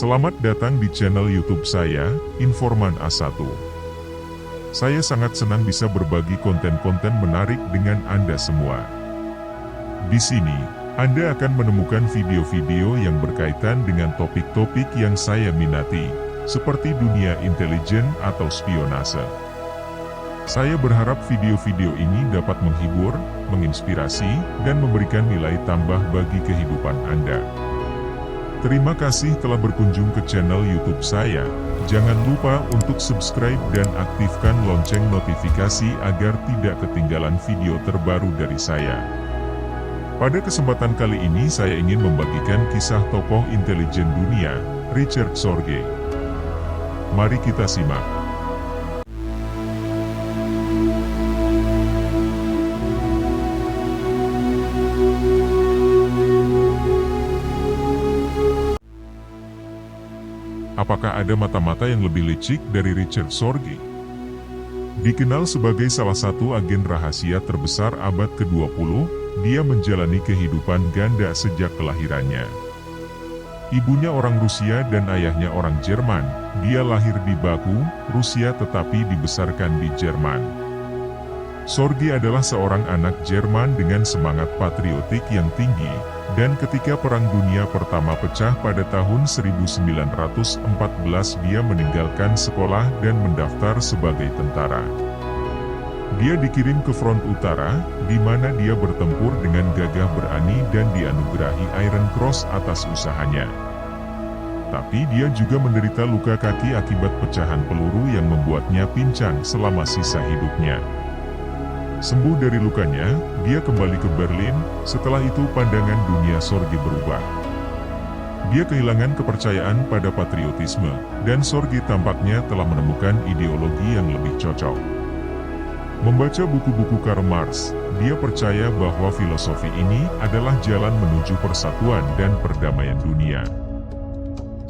Selamat datang di channel YouTube saya, Informan A1. Saya sangat senang bisa berbagi konten-konten menarik dengan Anda semua. Di sini, Anda akan menemukan video-video yang berkaitan dengan topik-topik yang saya minati, seperti dunia intelijen atau spionase. Saya berharap video-video ini dapat menghibur, menginspirasi, dan memberikan nilai tambah bagi kehidupan Anda. Terima kasih telah berkunjung ke channel YouTube saya. Jangan lupa untuk subscribe dan aktifkan lonceng notifikasi agar tidak ketinggalan video terbaru dari saya. Pada kesempatan kali ini saya ingin membagikan kisah tokoh intelijen dunia, Richard Sorge. Mari kita simak. Apakah ada mata-mata yang lebih licik dari Richard Sorge? Dikenal sebagai salah satu agen rahasia terbesar abad ke-20, dia menjalani kehidupan ganda sejak kelahirannya. Ibunya orang Rusia dan ayahnya orang Jerman. Dia lahir di Baku, Rusia tetapi dibesarkan di Jerman. Sorge adalah seorang anak Jerman dengan semangat patriotik yang tinggi, dan ketika Perang Dunia Pertama pecah pada tahun 1914 dia meninggalkan sekolah dan mendaftar sebagai tentara. Dia dikirim ke front utara, di mana dia bertempur dengan gagah berani dan dianugerahi Iron Cross atas usahanya. Tapi dia juga menderita luka kaki akibat pecahan peluru yang membuatnya pincang selama sisa hidupnya. Sembuh dari lukanya, dia kembali ke Berlin. Setelah itu pandangan dunia Sorge berubah. Dia kehilangan kepercayaan pada patriotisme, dan Sorge tampaknya telah menemukan ideologi yang lebih cocok. Membaca buku-buku Karl Marx, dia percaya bahwa filosofi ini adalah jalan menuju persatuan dan perdamaian dunia.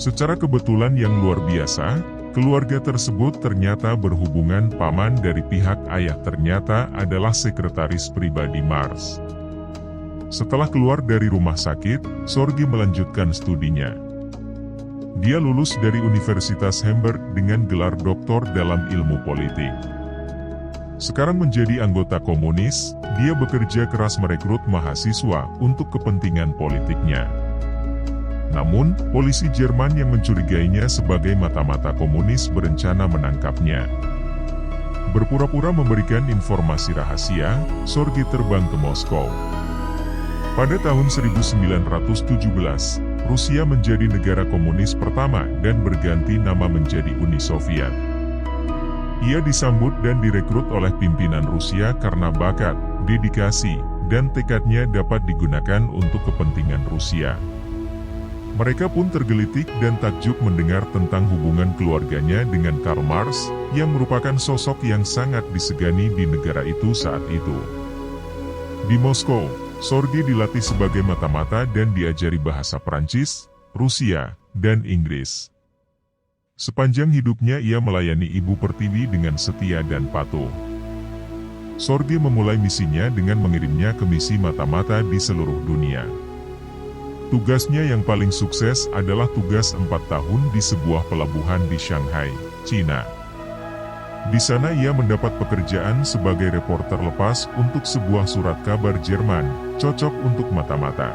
Secara kebetulan yang luar biasa, keluarga tersebut ternyata berhubungan. Paman dari pihak ayah ternyata adalah sekretaris pribadi Marx. Setelah keluar dari rumah sakit, Sorge melanjutkan studinya. Dia lulus dari Universitas Hamburg dengan gelar doktor dalam ilmu politik. Sekarang menjadi anggota komunis, dia bekerja keras merekrut mahasiswa untuk kepentingan politiknya. Namun, polisi Jerman yang mencurigainya sebagai mata-mata komunis berencana menangkapnya. Berpura-pura memberikan informasi rahasia, Sorge terbang ke Moskow. Pada tahun 1917, Rusia menjadi negara komunis pertama dan berganti nama menjadi Uni Soviet. Ia disambut dan direkrut oleh pimpinan Rusia karena bakat, dedikasi, dan tekadnya dapat digunakan untuk kepentingan Rusia. Mereka pun tergelitik dan takjub mendengar tentang hubungan keluarganya dengan Karl Marx, yang merupakan sosok yang sangat disegani di negara itu saat itu. Di Moskow, Sorge dilatih sebagai mata-mata dan diajari bahasa Prancis, Rusia, dan Inggris. Sepanjang hidupnya ia melayani Ibu Pertiwi dengan setia dan patuh. Sorge memulai misinya dengan mengirimnya ke misi mata-mata di seluruh dunia. Tugasnya yang paling sukses adalah tugas 4 tahun di sebuah pelabuhan di Shanghai, Cina. Di sana ia mendapat pekerjaan sebagai reporter lepas untuk sebuah surat kabar Jerman, cocok untuk mata-mata.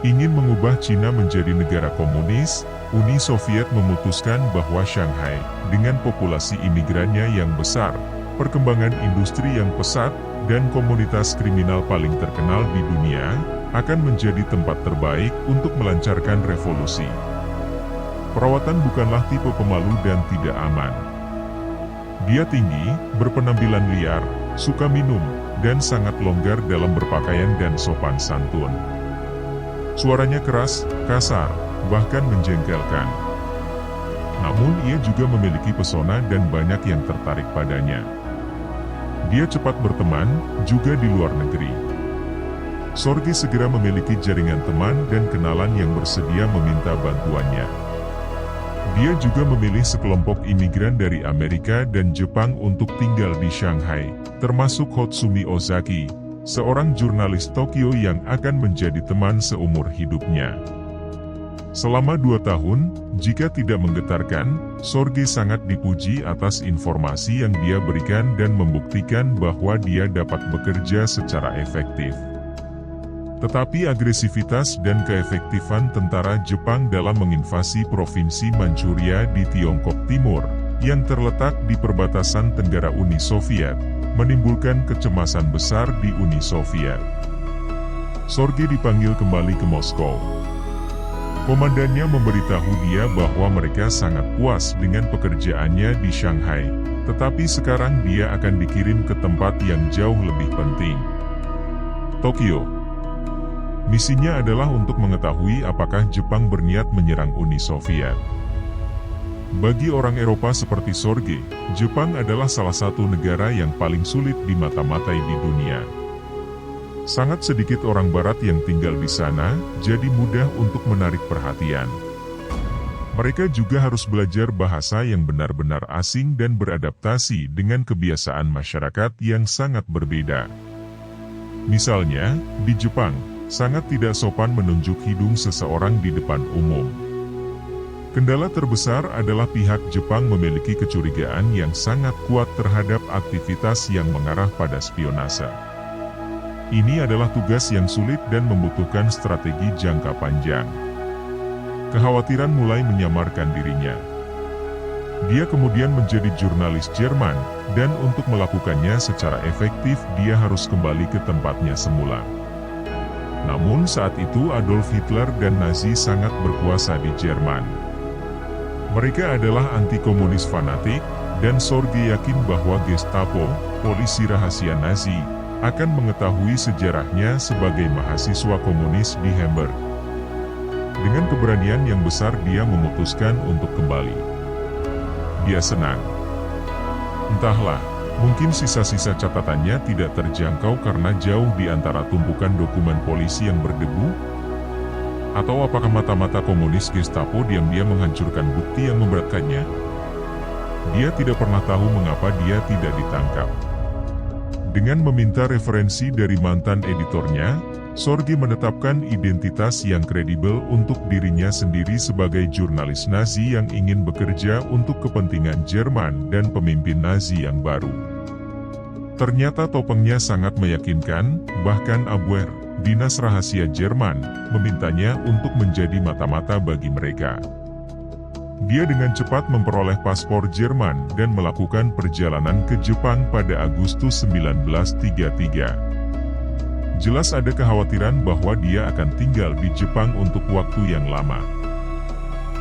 Ingin mengubah Cina menjadi negara komunis, Uni Soviet memutuskan bahwa Shanghai, dengan populasi imigrannya yang besar, perkembangan industri yang pesat, dan komunitas kriminal paling terkenal di dunia, akan menjadi tempat terbaik untuk melancarkan revolusi. Perawatan bukanlah tipe pemalu dan tidak aman. Dia tinggi, berpenampilan liar, suka minum, dan sangat longgar dalam berpakaian dan sopan santun. Suaranya keras, kasar, bahkan menjengkelkan. Namun ia juga memiliki pesona dan banyak yang tertarik padanya. Dia cepat berteman, juga di luar negeri. Sorge segera memiliki jaringan teman dan kenalan yang bersedia meminta bantuannya. Dia juga memilih sekelompok imigran dari Amerika dan Jepang untuk tinggal di Shanghai, termasuk Hotsumi Ozaki, seorang jurnalis Tokyo yang akan menjadi teman seumur hidupnya. Selama 2 tahun, jika tidak menggetarkan, Sorge sangat dipuji atas informasi yang dia berikan dan membuktikan bahwa dia dapat bekerja secara efektif. Tetapi agresivitas dan keefektifan tentara Jepang dalam menginvasi provinsi Manchuria di Tiongkok Timur, yang terletak di perbatasan Tenggara Uni Soviet, menimbulkan kecemasan besar di Uni Soviet. Sorge dipanggil kembali ke Moskow. Komandannya memberitahu dia bahwa mereka sangat puas dengan pekerjaannya di Shanghai, tetapi sekarang dia akan dikirim ke tempat yang jauh lebih penting, Tokyo. Misinya adalah untuk mengetahui apakah Jepang berniat menyerang Uni Soviet. Bagi orang Eropa seperti Sorge, Jepang adalah salah satu negara yang paling sulit dimata-matai di dunia. Sangat sedikit orang Barat yang tinggal di sana, jadi mudah untuk menarik perhatian. Mereka juga harus belajar bahasa yang benar-benar asing dan beradaptasi dengan kebiasaan masyarakat yang sangat berbeda. Misalnya, di Jepang, sangat tidak sopan menunjuk hidung seseorang di depan umum. Kendala terbesar adalah pihak Jepang memiliki kecurigaan yang sangat kuat terhadap aktivitas yang mengarah pada spionase. Ini adalah tugas yang sulit dan membutuhkan strategi jangka panjang. Kekhawatiran mulai menyamarkan dirinya. Dia kemudian menjadi jurnalis Jerman, dan untuk melakukannya secara efektif dia harus kembali ke tempatnya semula. Namun saat itu Adolf Hitler dan Nazi sangat berkuasa di Jerman. Mereka adalah anti-komunis fanatik, dan Sorge yakin bahwa Gestapo, polisi rahasia Nazi, akan mengetahui sejarahnya sebagai mahasiswa komunis di Hamburg. Dengan keberanian yang besar dia memutuskan untuk kembali. Dia senang. Entahlah, mungkin sisa-sisa catatannya tidak terjangkau karena jauh di antara tumpukan dokumen polisi yang berdebu? Atau apakah mata-mata komunis Gestapo diam-diam menghancurkan bukti yang memberatkannya? Dia tidak pernah tahu mengapa dia tidak ditangkap. Dengan meminta referensi dari mantan editornya, Sorge menetapkan identitas yang kredibel untuk dirinya sendiri sebagai jurnalis Nazi yang ingin bekerja untuk kepentingan Jerman dan pemimpin Nazi yang baru. Ternyata topengnya sangat meyakinkan, bahkan Abwehr, dinas rahasia Jerman, memintanya untuk menjadi mata-mata bagi mereka. Dia dengan cepat memperoleh paspor Jerman dan melakukan perjalanan ke Jepang pada Agustus 1933. Jelas ada kekhawatiran bahwa dia akan tinggal di Jepang untuk waktu yang lama.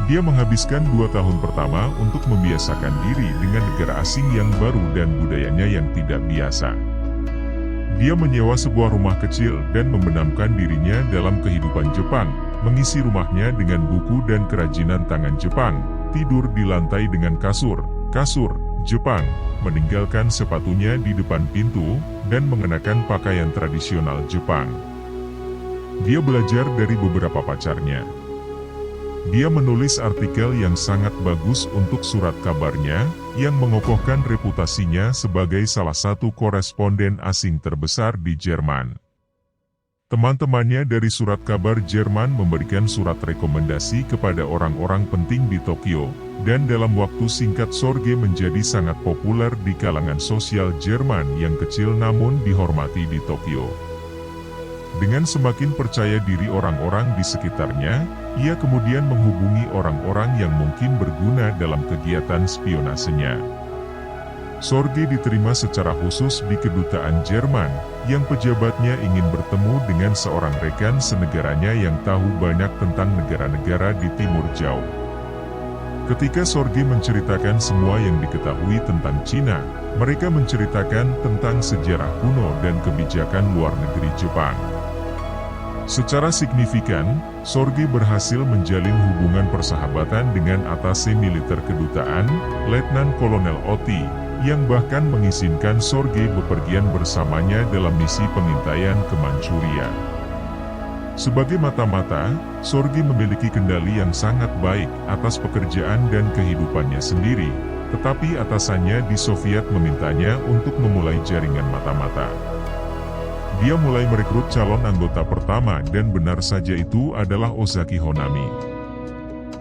Dia menghabiskan 2 tahun pertama untuk membiasakan diri dengan negara asing yang baru dan budayanya yang tidak biasa. Dia menyewa sebuah rumah kecil dan membenamkan dirinya dalam kehidupan Jepang, mengisi rumahnya dengan buku dan kerajinan tangan Jepang, tidur di lantai dengan kasur Jepang, meninggalkan sepatunya di depan pintu, dan mengenakan pakaian tradisional Jepang. Dia belajar dari beberapa pacarnya. Dia menulis artikel yang sangat bagus untuk surat kabarnya, yang mengokohkan reputasinya sebagai salah satu koresponden asing terbesar di Jerman. Teman-temannya dari surat kabar Jerman memberikan surat rekomendasi kepada orang-orang penting di Tokyo, dan dalam waktu singkat Sorge menjadi sangat populer di kalangan sosial Jerman yang kecil namun dihormati di Tokyo. Dengan semakin percaya diri orang-orang di sekitarnya, ia kemudian menghubungi orang-orang yang mungkin berguna dalam kegiatan spionasenya. Sorge diterima secara khusus di kedutaan Jerman, yang pejabatnya ingin bertemu dengan seorang rekan senegaranya yang tahu banyak tentang negara-negara di Timur Jauh. Ketika Sorge menceritakan semua yang diketahui tentang Cina, mereka menceritakan tentang sejarah kuno dan kebijakan luar negeri Jepang. Secara signifikan, Sorge berhasil menjalin hubungan persahabatan dengan atase militer kedutaan, Letnan Kolonel Oti, yang bahkan mengizinkan Sorge bepergian bersamanya dalam misi pengintaian ke Manchuria. Sebagai mata-mata, Sorge memiliki kendali yang sangat baik atas pekerjaan dan kehidupannya sendiri, tetapi atasannya di Soviet memintanya untuk memulai jaringan mata-mata. Dia mulai merekrut calon anggota pertama dan benar saja itu adalah Ozaki Honami.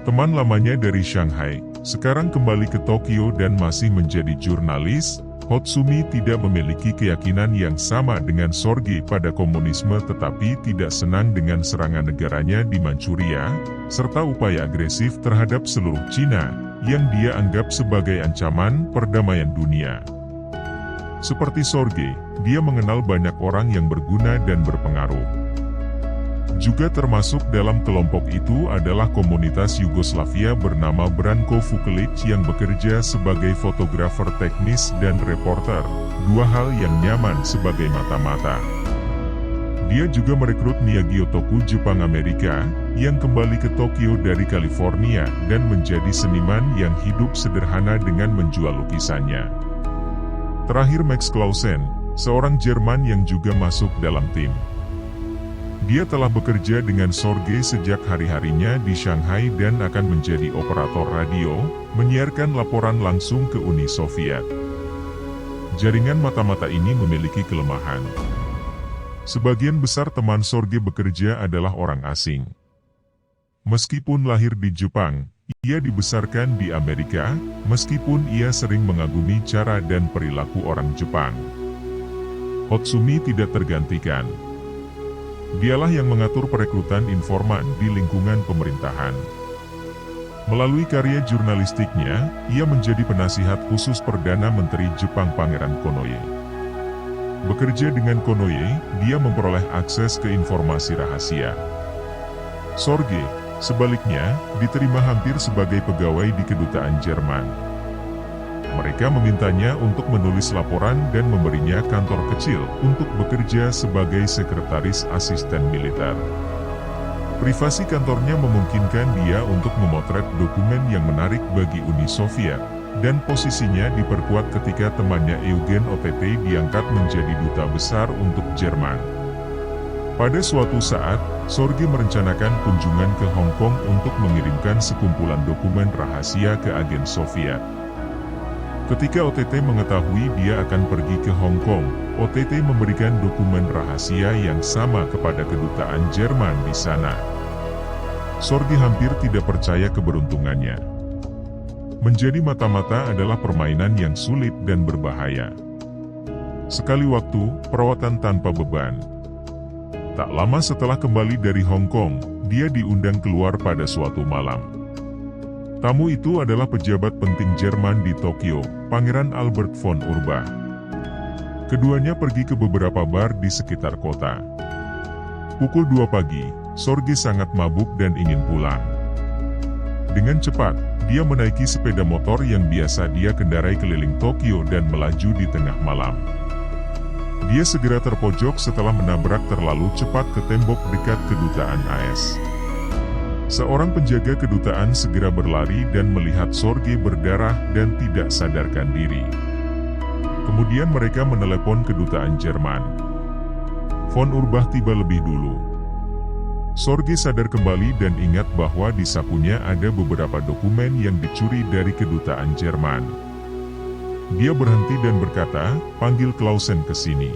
Teman lamanya dari Shanghai, sekarang kembali ke Tokyo dan masih menjadi jurnalis. Hotsumi tidak memiliki keyakinan yang sama dengan Sorge pada komunisme tetapi tidak senang dengan serangan negaranya di Manchuria, serta upaya agresif terhadap seluruh Cina, yang dia anggap sebagai ancaman perdamaian dunia. Seperti Sorge, dia mengenal banyak orang yang berguna dan berpengaruh. Juga termasuk dalam kelompok itu adalah komunitas Yugoslavia bernama Branko Vukelic yang bekerja sebagai fotografer teknis dan reporter, dua hal yang nyaman sebagai mata-mata. Dia juga merekrut Miyagi Otoku Jepang Amerika, yang kembali ke Tokyo dari California dan menjadi seniman yang hidup sederhana dengan menjual lukisannya. Terakhir Max Clausen, seorang Jerman yang juga masuk dalam tim. Dia telah bekerja dengan Sorge sejak hari-harinya di Shanghai dan akan menjadi operator radio, menyiarkan laporan langsung ke Uni Soviet. Jaringan mata-mata ini memiliki kelemahan. Sebagian besar teman Sorge bekerja adalah orang asing. Meskipun lahir di Jepang, ia dibesarkan di Amerika, meskipun ia sering mengagumi cara dan perilaku orang Jepang. Hotsumi tidak tergantikan. Dialah yang mengatur perekrutan informan di lingkungan pemerintahan. Melalui karya jurnalistiknya, ia menjadi penasihat khusus Perdana Menteri Jepang Pangeran Konoye. Bekerja dengan Konoye, dia memperoleh akses ke informasi rahasia. Sorge, sebaliknya, diterima hampir sebagai pegawai di kedutaan Jerman. Mereka memintanya untuk menulis laporan dan memberinya kantor kecil untuk bekerja sebagai sekretaris asisten militer. Privasi kantornya memungkinkan dia untuk memotret dokumen yang menarik bagi Uni Soviet, dan posisinya diperkuat ketika temannya Eugen Ott diangkat menjadi duta besar untuk Jerman. Pada suatu saat, Sorge merencanakan kunjungan ke Hong Kong untuk mengirimkan sekumpulan dokumen rahasia ke agen Soviet. Ketika Ott mengetahui dia akan pergi ke Hong Kong, Ott memberikan dokumen rahasia yang sama kepada kedutaan Jerman di sana. Sorge hampir tidak percaya keberuntungannya. Menjadi mata-mata adalah permainan yang sulit dan berbahaya. Sekali waktu, perawatan tanpa beban. Tak lama setelah kembali dari Hong Kong, dia diundang keluar pada suatu malam. Tamu itu adalah pejabat penting Jerman di Tokyo, Pangeran Albert von Urbach. Keduanya pergi ke beberapa bar di sekitar kota. Pukul 2 pagi, Sorge sangat mabuk dan ingin pulang. Dengan cepat, dia menaiki sepeda motor yang biasa dia kendarai keliling Tokyo dan melaju di tengah malam. Dia segera terpojok setelah menabrak terlalu cepat ke tembok dekat kedutaan AS. Seorang penjaga kedutaan segera berlari dan melihat Sorge berdarah dan tidak sadarkan diri. Kemudian mereka menelepon kedutaan Jerman. Von Urbach tiba lebih dulu. Sorge sadar kembali dan ingat bahwa di sakunya ada beberapa dokumen yang dicuri dari kedutaan Jerman. Dia berhenti dan berkata, "Panggil Clausen ke sini."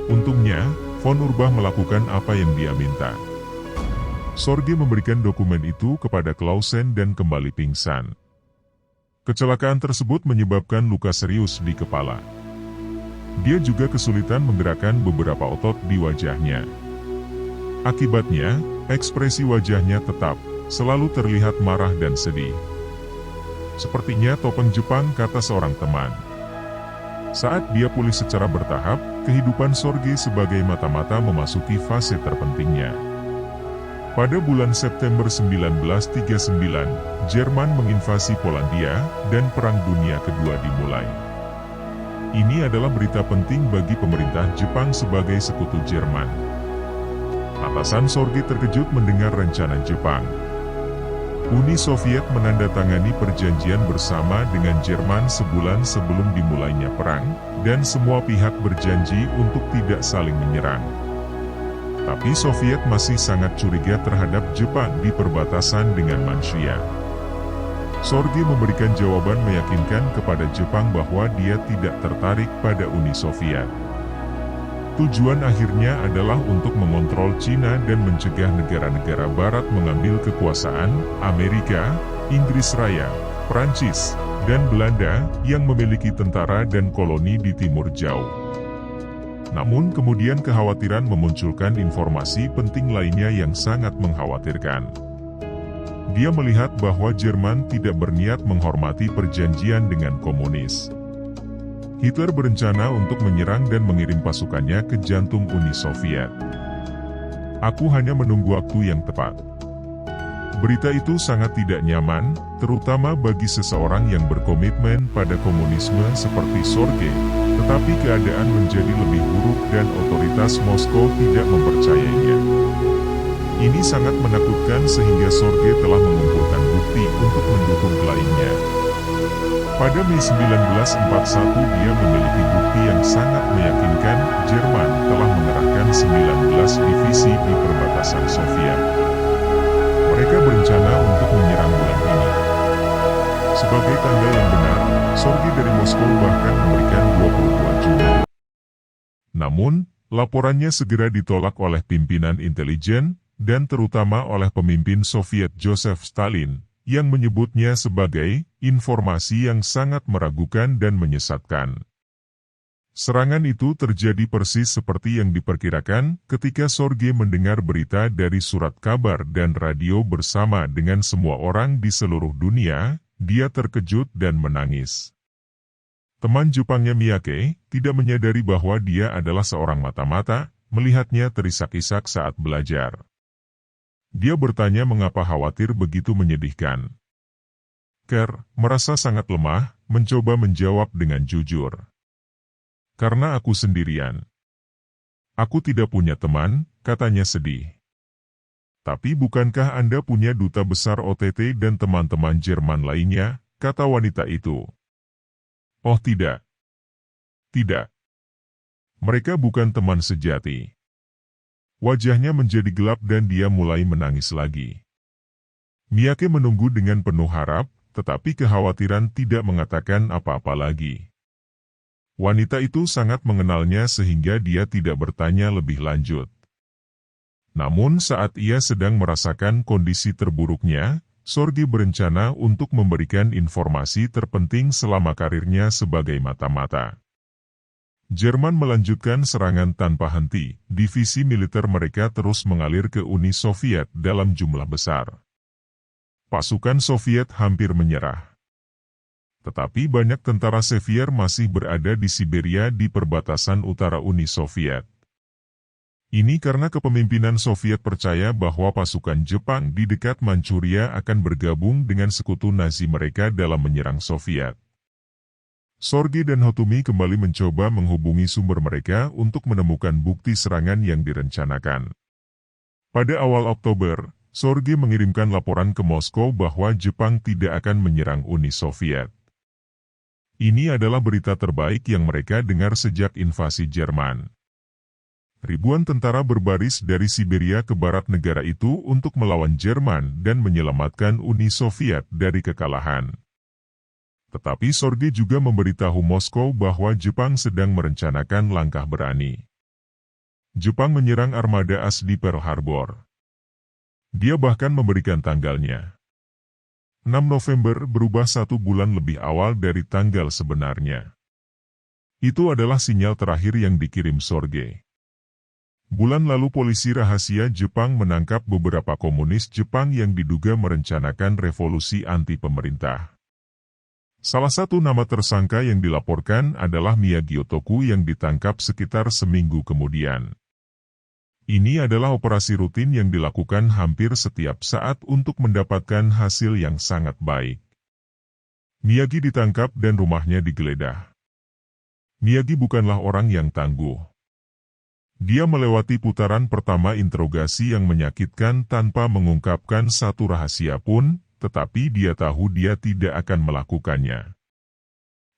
Untungnya, Von Urbach melakukan apa yang dia minta. Sorge memberikan dokumen itu kepada Clausen dan kembali pingsan. Kecelakaan tersebut menyebabkan luka serius di kepala. Dia juga kesulitan menggerakkan beberapa otot di wajahnya. Akibatnya, ekspresi wajahnya tetap selalu terlihat marah dan sedih. "Sepertinya topeng Jepang," kata seorang teman. Saat dia pulih secara bertahap, kehidupan Sorge sebagai mata-mata memasuki fase terpentingnya. Pada bulan September 1939, Jerman menginvasi Polandia, dan Perang Dunia Kedua dimulai. Ini adalah berita penting bagi pemerintah Jepang sebagai sekutu Jerman. Atasan Sorge terkejut mendengar rencana Jepang. Uni Soviet menandatangani perjanjian bersama dengan Jerman sebulan sebelum dimulainya perang, dan semua pihak berjanji untuk tidak saling menyerang. Tapi Soviet masih sangat curiga terhadap Jepang di perbatasan dengan Manchuria. Sorge memberikan jawaban meyakinkan kepada Jepang bahwa dia tidak tertarik pada Uni Soviet. Tujuan akhirnya adalah untuk mengontrol Cina dan mencegah negara-negara Barat mengambil kekuasaan. Amerika, Inggris Raya, Prancis, dan Belanda yang memiliki tentara dan koloni di timur jauh. Namun kemudian kekhawatiran memunculkan informasi penting lainnya yang sangat mengkhawatirkan. Dia melihat bahwa Jerman tidak berniat menghormati perjanjian dengan komunis. Hitler berencana untuk menyerang dan mengirim pasukannya ke jantung Uni Soviet. Aku hanya menunggu waktu yang tepat. Berita itu sangat tidak nyaman, terutama bagi seseorang yang berkomitmen pada komunisme seperti Sergei, tetapi keadaan menjadi lebih buruk dan otoritas Moskow tidak mempercayainya. Ini sangat menakutkan sehingga Sergei telah mengumpulkan bukti untuk mendukung kliennya. Pada Mei 1941 dia memiliki bukti yang sangat meyakinkan. Jerman telah mengerahkan 19 divisi di perbatasan Soviet. Mereka berencana untuk menyerang bulan ini. Sebagai tanda yang benar, Sergei dari Moskow bahkan memberikan 22 Juni. Namun, laporannya segera ditolak oleh pimpinan intelijen, dan terutama oleh pemimpin Soviet Joseph Stalin, yang menyebutnya sebagai informasi yang sangat meragukan dan menyesatkan. Serangan itu terjadi persis seperti yang diperkirakan ketika Sergei mendengar berita dari surat kabar dan radio bersama dengan semua orang di seluruh dunia. Dia terkejut dan menangis. Teman Jepangnya Miyake tidak menyadari bahwa dia adalah seorang mata-mata, melihatnya terisak-isak saat belajar. Dia bertanya mengapa khawatir begitu menyedihkan. Ker merasa sangat lemah, mencoba menjawab dengan jujur. Karena aku sendirian. Aku tidak punya teman, katanya sedih. Tapi bukankah Anda punya duta besar OTT dan teman-teman Jerman lainnya, kata wanita itu. Oh tidak. Tidak. Mereka bukan teman sejati. Wajahnya menjadi gelap dan dia mulai menangis lagi. Miyake menunggu dengan penuh harap, tetapi kekhawatiran tidak mengatakan apa-apa lagi. Wanita itu sangat mengenalnya sehingga dia tidak bertanya lebih lanjut. Namun saat ia sedang merasakan kondisi terburuknya, Sergei berencana untuk memberikan informasi terpenting selama karirnya sebagai mata-mata. Jerman melanjutkan serangan tanpa henti, divisi militer mereka terus mengalir ke Uni Soviet dalam jumlah besar. Pasukan Soviet hampir menyerah. Tetapi banyak tentara Xavier masih berada di Siberia di perbatasan utara Uni Soviet. Ini karena kepemimpinan Soviet percaya bahwa pasukan Jepang di dekat Manchuria akan bergabung dengan sekutu Nazi mereka dalam menyerang Soviet. Sergei dan Hotumi kembali mencoba menghubungi sumber mereka untuk menemukan bukti serangan yang direncanakan. Pada awal Oktober, Sergei mengirimkan laporan ke Moskow bahwa Jepang tidak akan menyerang Uni Soviet. Ini adalah berita terbaik yang mereka dengar sejak invasi Jerman. Ribuan tentara berbaris dari Siberia ke barat negara itu untuk melawan Jerman dan menyelamatkan Uni Soviet dari kekalahan. Tetapi Sergei juga memberitahu Moskow bahwa Jepang sedang merencanakan langkah berani. Jepang menyerang armada AS di Pearl Harbor. Dia bahkan memberikan tanggalnya. 6 November berubah 1 bulan lebih awal dari tanggal sebenarnya. Itu adalah sinyal terakhir yang dikirim Sergei. Bulan lalu polisi rahasia Jepang menangkap beberapa komunis Jepang yang diduga merencanakan revolusi anti-pemerintah. Salah satu nama tersangka yang dilaporkan adalah Miyagi Otoku yang ditangkap sekitar seminggu kemudian. Ini adalah operasi rutin yang dilakukan hampir setiap saat untuk mendapatkan hasil yang sangat baik. Miyagi ditangkap dan rumahnya digeledah. Miyagi bukanlah orang yang tangguh. Dia melewati putaran pertama interogasi yang menyakitkan tanpa mengungkapkan satu rahasia pun, tetapi dia tahu dia tidak akan melakukannya.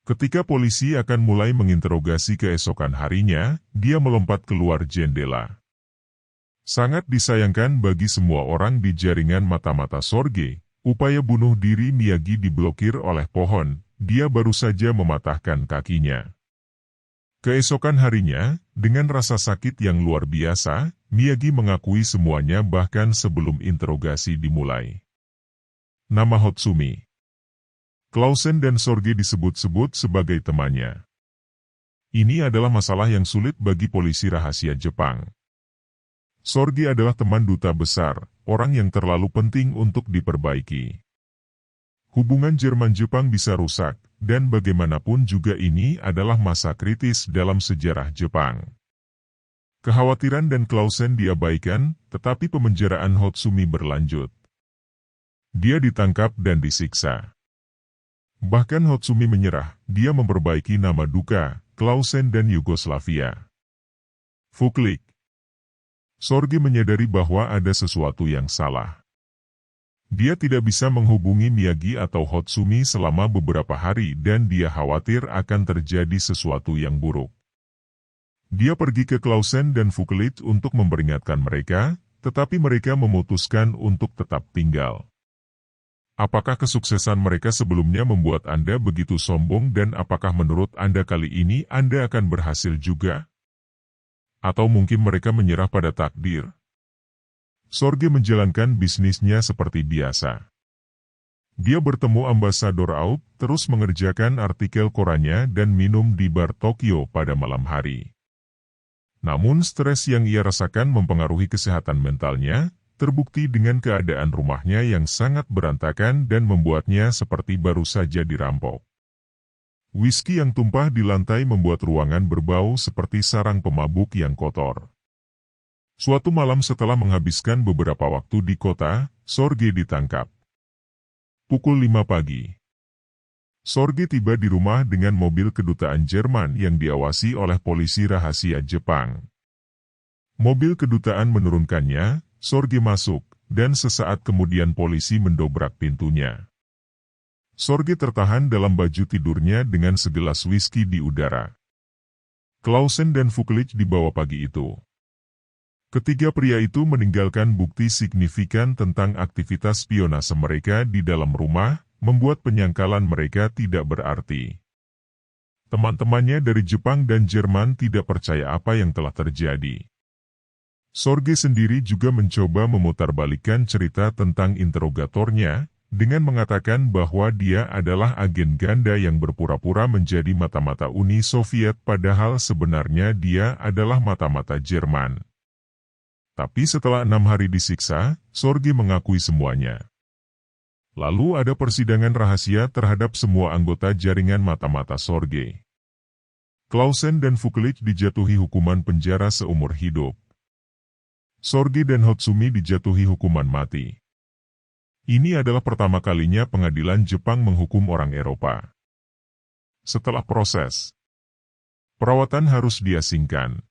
Ketika polisi akan mulai menginterogasi keesokan harinya, dia melompat keluar jendela. Sangat disayangkan bagi semua orang di jaringan mata-mata Sergei, upaya bunuh diri Miyagi diblokir oleh pohon, dia baru saja mematahkan kakinya. Keesokan harinya, dengan rasa sakit yang luar biasa, Miyagi mengakui semuanya bahkan sebelum interogasi dimulai. Nama Hotsumi. Clausen dan Sorge disebut-sebut sebagai temannya. Ini adalah masalah yang sulit bagi polisi rahasia Jepang. Sorge adalah teman duta besar, orang yang terlalu penting untuk diperbaiki. Hubungan Jerman-Jepang bisa rusak, dan bagaimanapun juga ini adalah masa kritis dalam sejarah Jepang. Kekhawatiran dan Clausen diabaikan, tetapi pemenjaraan Hotsumi berlanjut. Dia ditangkap dan disiksa. Bahkan Hotsumi menyerah, dia memperbaiki nama duka, Clausen dan Yugoslavia. Fuklik. Sorge menyadari bahwa ada sesuatu yang salah. Dia tidak bisa menghubungi Miyagi atau Hotsumi selama beberapa hari dan dia khawatir akan terjadi sesuatu yang buruk. Dia pergi ke Clausen dan Fuklik untuk memperingatkan mereka, tetapi mereka memutuskan untuk tetap tinggal. Apakah kesuksesan mereka sebelumnya membuat Anda begitu sombong dan apakah menurut Anda kali ini Anda akan berhasil juga? Atau mungkin mereka menyerah pada takdir? Sorge menjalankan bisnisnya seperti biasa. Dia bertemu Ambasador Aub, terus mengerjakan artikel korannya dan minum di bar Tokyo pada malam hari. Namun stres yang ia rasakan mempengaruhi kesehatan mentalnya, terbukti dengan keadaan rumahnya yang sangat berantakan dan membuatnya seperti baru saja dirampok. Whisky yang tumpah di lantai membuat ruangan berbau seperti sarang pemabuk yang kotor. Suatu malam setelah menghabiskan beberapa waktu di kota, Sorge ditangkap. Pukul 5 pagi. Sorge tiba di rumah dengan mobil kedutaan Jerman yang diawasi oleh polisi rahasia Jepang. Mobil kedutaan menurunkannya, Sorge masuk, dan sesaat kemudian polisi mendobrak pintunya. Sorge tertahan dalam baju tidurnya dengan segelas whisky di udara. Clausen dan Fuklik dibawa pagi itu. Ketiga pria itu meninggalkan bukti signifikan tentang aktivitas spionase mereka di dalam rumah, membuat penyangkalan mereka tidak berarti. Teman-temannya dari Jepang dan Jerman tidak percaya apa yang telah terjadi. Sorge sendiri juga mencoba memutarbalikkan cerita tentang interrogatornya, dengan mengatakan bahwa dia adalah agen ganda yang berpura-pura menjadi mata-mata Uni Soviet padahal sebenarnya dia adalah mata-mata Jerman. Tapi setelah 6 hari disiksa, Sorge mengakui semuanya. Lalu ada persidangan rahasia terhadap semua anggota jaringan mata-mata Sorge. Clausen dan Fuklik dijatuhi hukuman penjara seumur hidup. Sorge dan Hotsumi dijatuhi hukuman mati. Ini adalah pertama kalinya pengadilan Jepang menghukum orang Eropa. Setelah proses, perawatan harus diasingkan.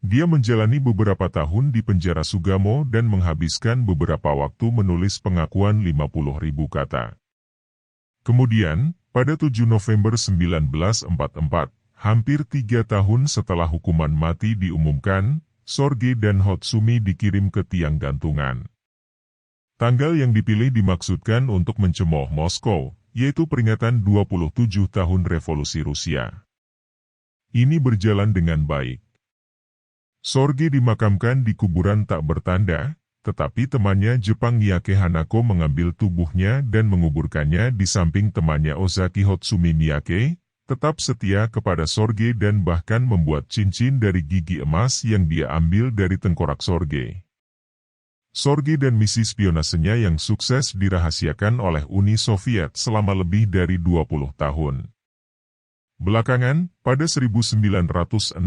Dia menjalani beberapa tahun di penjara Sugamo dan menghabiskan beberapa waktu menulis pengakuan 50.000 kata. Kemudian, pada 7 November 1944, hampir 3 tahun setelah hukuman mati diumumkan, Sorge dan Hotsumi dikirim ke tiang gantungan. Tanggal yang dipilih dimaksudkan untuk mencemooh Moskow, yaitu peringatan 27 tahun Revolusi Rusia. Ini berjalan dengan baik. Sorge dimakamkan di kuburan tak bertanda, tetapi temannya Jepang Miyake Hanako mengambil tubuhnya dan menguburkannya di samping temannya Ozaki Hotsumi Miyake, tetap setia kepada Sorge dan bahkan membuat cincin dari gigi emas yang dia ambil dari tengkorak Sorge. Sorge dan misi spionasenya yang sukses dirahasiakan oleh Uni Soviet selama lebih dari 20 tahun. Belakangan, pada 1964,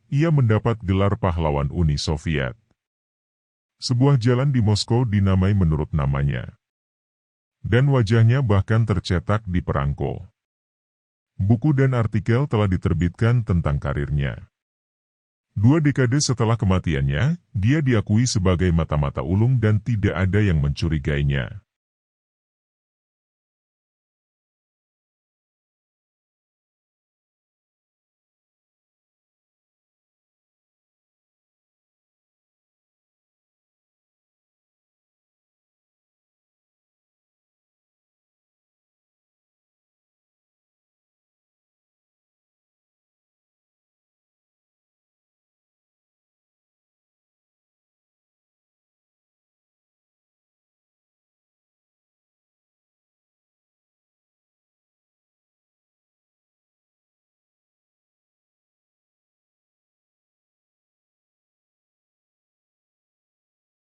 ia mendapat gelar pahlawan Uni Soviet. Sebuah jalan di Moskow dinamai menurut namanya. Dan wajahnya bahkan tercetak di perangko. Buku dan artikel telah diterbitkan tentang karirnya. 2 dekade setelah kematiannya, dia diakui sebagai mata-mata ulung dan tidak ada yang mencurigainya.